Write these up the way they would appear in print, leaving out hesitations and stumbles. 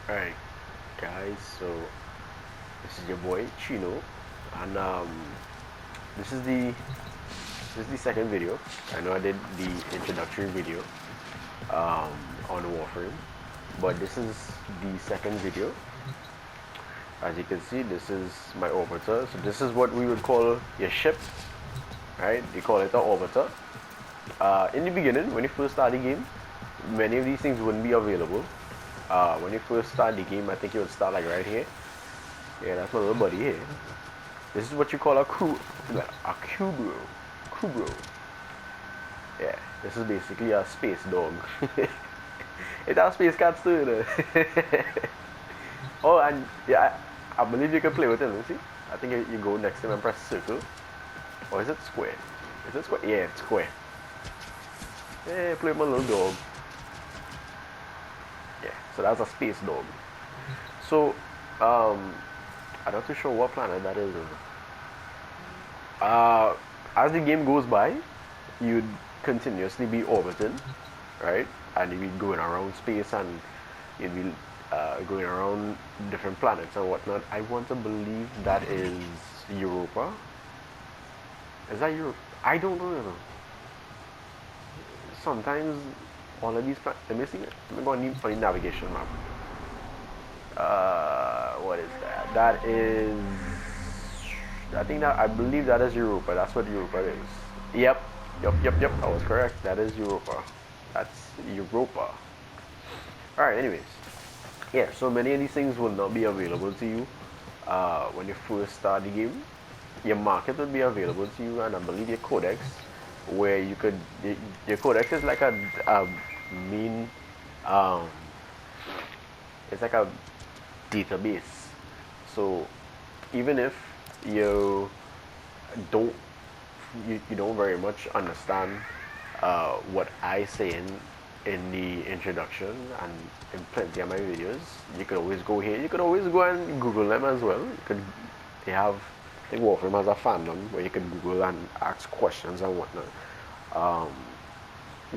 Alright, guys, so this is your boy Chino, and this is the this is the second video. I know I did the introductory video um, on Warframe, but this is the second video. As you can see, this is my orbiter. So this is what we would call your ship, right? They call it an orbiter. In the beginning, when you first start the game, many of these things wouldn't be available. When you first start the game, I think you would start like right here. Yeah, that's my little buddy here. This is what you call a kubro. Kubro. Yeah, this is basically a space dog. It's a space cat too, you know. Oh, and yeah, I believe you can play with him. See, I think you go next to him and press circle. Or is it square? Is it square? Yeah, it's square. Yeah, play with my little dog. Yeah, so that's a space dog. So, I'm not too sure what planet that is. As the game goes by, you'd continuously be orbiting, right? And you'd be going around space and you'd be going around different planets and whatnot. I want to believe that is Europa. Is that Europe? I don't know. Sometimes all of these planets. Let me see it. Let me go on the navigation map. What is that? That is. I believe that is Europa. That's what Europa is. Yep. I was correct. That is Europa. That's Europa. Alright, anyways. Yeah, so many of these things will not be available to you when you first start the game. Your market will be available to you, and I believe your codex, where you could. Your codex is like a mean. It's like a database. So even if you don't you don't very much understand what I say in the introduction and in plenty of my videos, you could always go here. You could always go and Google them as well. They have, I think Warframe has a fandom where you can Google and ask questions and whatnot.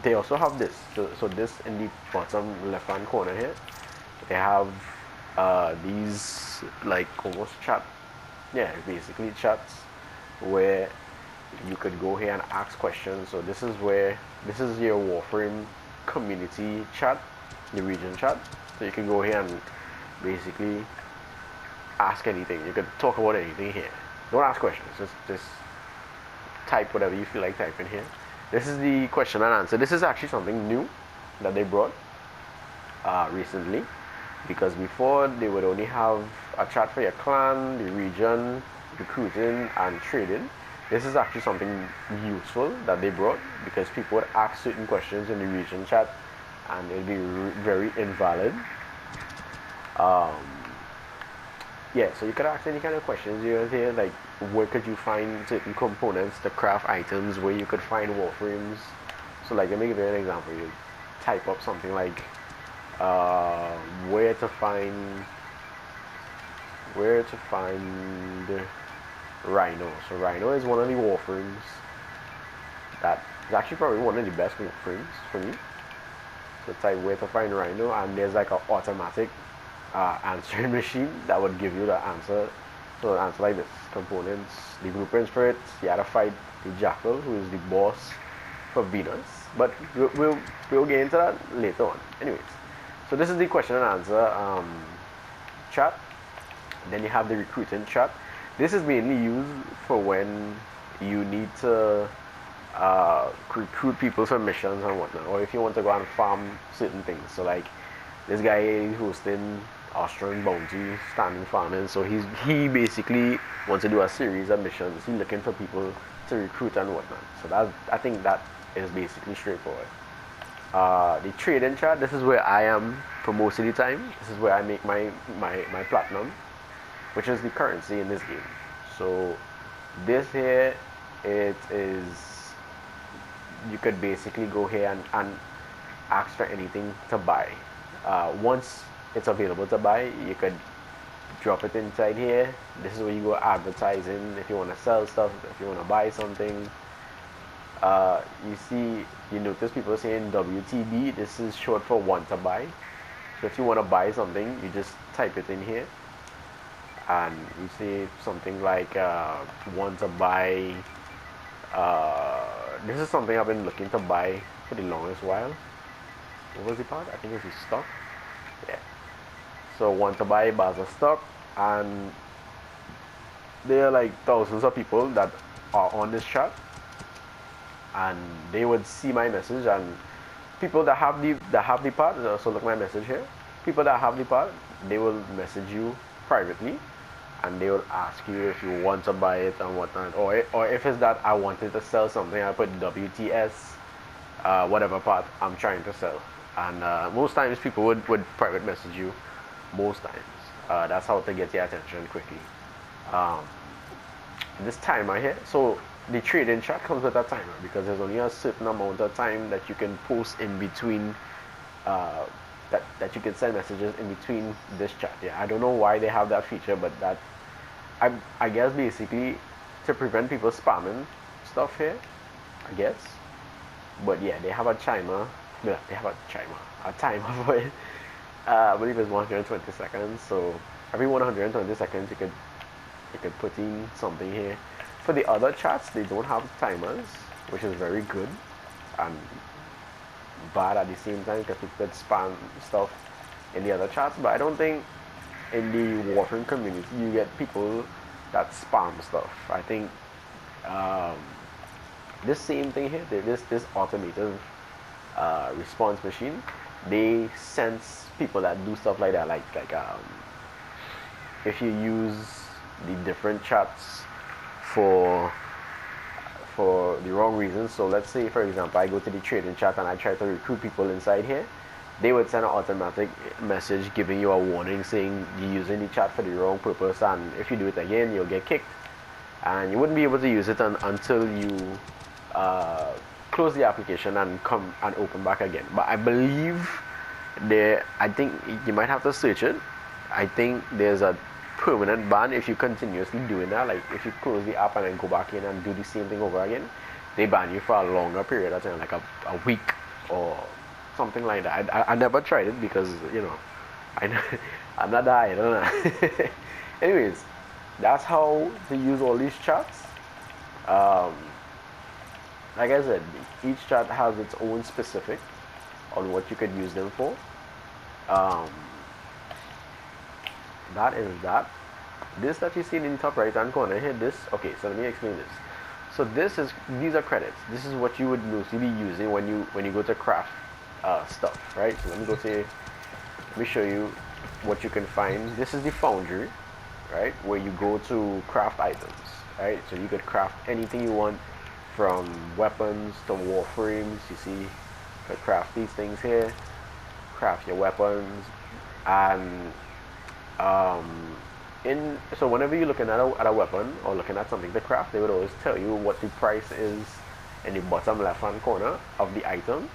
They also have this. So this in the bottom left hand corner here, they have these like almost chat, yeah, basically chats where you could go here and ask questions. So this is your Warframe community chat, the region chat. So you can go here and basically ask anything. You could talk about anything here. Don't ask questions. Just type whatever you feel like typing here. This is the question and answer. This is actually something new that they brought recently, because before they would only have a chat for your clan, the region, recruiting, and trading. This is actually something useful that they brought, because people would ask certain questions in the region chat and it would be very invalid. Yeah, so you could ask any kind of questions here, like where could you find certain components to craft items, where you could find warframes. So like, let me give you an example. You type up something like where to find Rhino. So Rhino is one of the warframes that is actually probably one of the best warframes for me. So type where to find Rhino, and there's like an automatic answering machine that would give you the answer. So the answer like this: components, the blueprints for it. You had to fight the Jackal, who is the boss for Venus. But we'll get into that later on. Anyways, so this is the question and answer chat. Then you have the recruiting chat. This is mainly used for when you need to recruit people for missions and whatnot, or if you want to go and farm certain things. So like this guy is hosting Australian Bounty, standing farming. So he basically wants to do a series of missions. He's looking for people to recruit and whatnot. So I think that is basically straightforward. The trading chat. This is where I am for most of the time. This is where I make my platinum, which is the currency in this game. So this here, it is, you could basically go here and ask for anything to buy. Once it's available to buy, you could drop it inside here. This is where you go advertising if you want to sell stuff, if you want to buy something. You notice people saying WTB. This is short for want to buy. So if you want to buy something, you just type it in here, and you say something like want to buy. This is something I've been looking to buy for the longest while. What was the part? I think it's the stock. Yeah. So want to buy bars of stock, and there are like thousands of people that are on this chat, and they would see my message, and people that have the part, so look my message here. People that have the part, they will message you privately, and they will ask you if you want to buy it and whatnot, or if it's that I wanted to sell something, I put WTS, whatever part I'm trying to sell, and most times people would private message you. Most times, that's how to get your attention quickly. Um, this timer here, so the trading chat comes with a timer because there's only a certain amount of time that you can post in between, that you can send messages in between this chat. Yeah, I don't know why they have that feature, but that I guess basically to prevent people spamming stuff here, I guess. But yeah, they have a timer. Yeah, they have a timer for it. I believe it's 120 seconds. So every 120 seconds, you could put in something here. For the other chats, they don't have timers, which is very good and bad at the same time because people could spam stuff in the other chats. But I don't think in the Warframe community you get people that spam stuff. I think this same thing here, this automated response machine, they sense people that do stuff like that, like if you use the different chats for the wrong reasons. So let's say, for example, I go to the trading chat and I try to recruit people inside here. They would send an automatic message giving you a warning saying you're using the chat for the wrong purpose, and if you do it again, you'll get kicked. And you wouldn't be able to use it until you close the application and come and open back again. But I believe I think you might have to search it. I think there's a permanent ban if you continuously doing that. Like if you close the app and then go back in and do the same thing over again, they ban you for a longer period of time, like a week or something like that. I never tried it because I'm not that, I don't know. Anyways, that's how to use all these chats. Like I said, each chat has its own specific on what you could use them for. That is that. This that you see in the top right hand corner here, okay, so let me explain this. So these are credits. This is what you would mostly be using when you go to craft stuff, right? So let me show you what you can find. This is the foundry, right, where you go to craft items, right? So you could craft anything you want, from weapons to warframes. You see, you could craft these things here, craft your weapons, and so whenever you're looking at a weapon or looking at something to craft, they would always tell you what the price is in the bottom left hand corner of the item,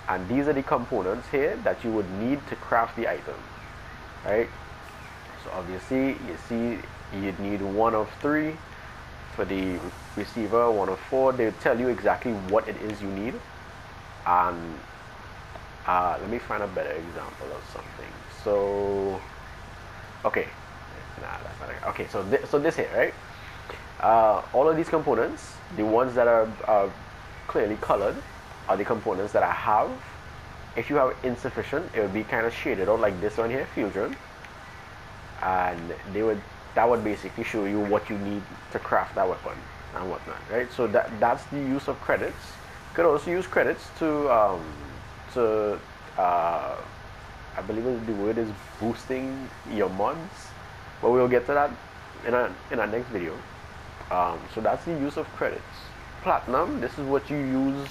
and these are the components here that you would need to craft the item, right? So obviously you see you'd need 1 of 3 for the receiver, 1 of 4. They tell you exactly what it is you need, and let me find a better example of something. So okay, that's not okay. So this here, right? All of these components, the ones that are clearly colored, are the components that I have. If you have insufficient, it would be kind of shaded out like this one here, fusion, and that would basically show you what you need to craft that weapon and whatnot, right? So that's the use of credits. You could also use credits to I believe the word is boosting your mods, but we'll get to that in our next video. So that's the use of credits. Platinum, this is what you use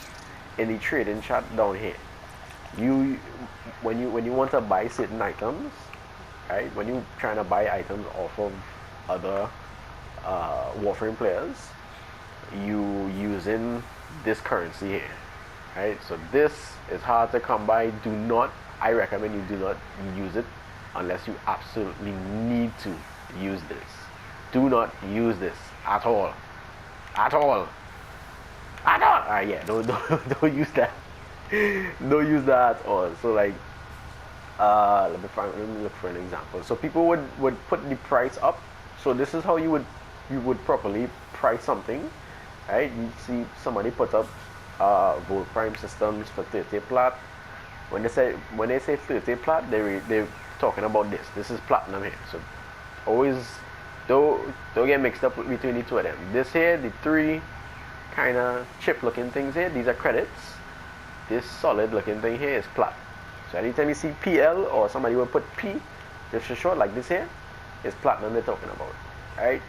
in the trading chat down here. When you want to buy certain items, right? When you're trying to buy items off of other Warframe players, you using this currency here, right? So this is hard to come by. I recommend you do not use it unless you absolutely need to use this. Do not use this at all. Yeah, don't use that. Don't use that at all. So like, let me look for an example. So people would put the price up. So this is how you would properly price something, right? You see somebody put up Warframe systems for 30 plat. When they say 30 plat, they're talking about this. This is platinum here. So always don't get mixed up between the two of them. This here, the three kind of chip looking things here, these are credits. This solid looking thing here is plat. So anytime you see PL or somebody will put P just for short like this here, is platinum they're talking about, right?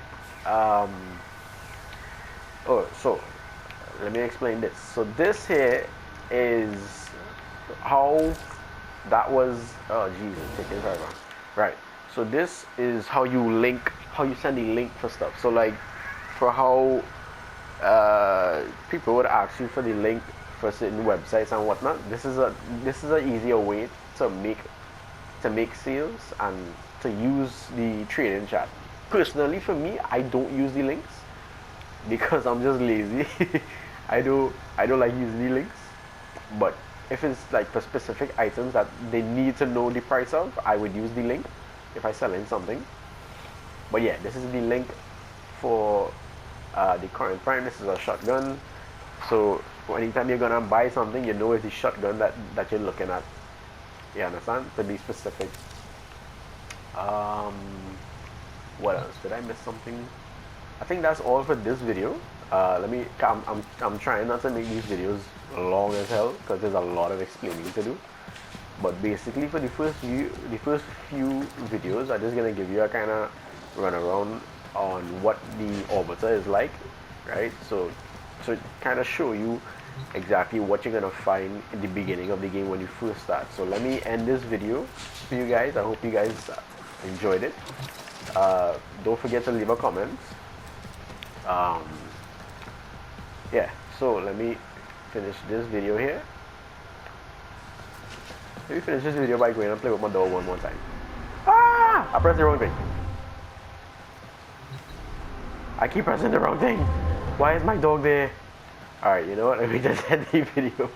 So let me explain this. So this here is how that was. Oh Jesus, taking forever. Right. So this is how you send the link for stuff. So like for how people would ask you for the link for certain websites and whatnot. This is an easier way to make sales and to use the trading chat. Personally, for me, I don't use the links because I'm just lazy. I don't like using the links. But if it's like for specific items that they need to know the price of, I would use the link if I sell in something. But yeah, this is the link for the current prime. This is a shotgun. So anytime you're gonna buy something, you know it's the shotgun that you're looking at. You understand? To be specific. What else? Did I miss something? I think that's all for this video. I'm trying not to make these videos long as hell because there's a lot of explaining to do. But basically, for the first few videos, I'm just gonna give you a kind of run around on what the orbiter is like, right? So kind of show you exactly what you're gonna find in the beginning of the game when you first start. So let me end this video for you guys. I hope you guys enjoyed it. Don't forget to leave a comment. Yeah, so let me finish this video here. Let me finish this video by going and play with my dog one more time. Ah! I pressed the wrong thing. I keep pressing the wrong thing. Why is my dog there? Alright, you know what? Let me just end the video.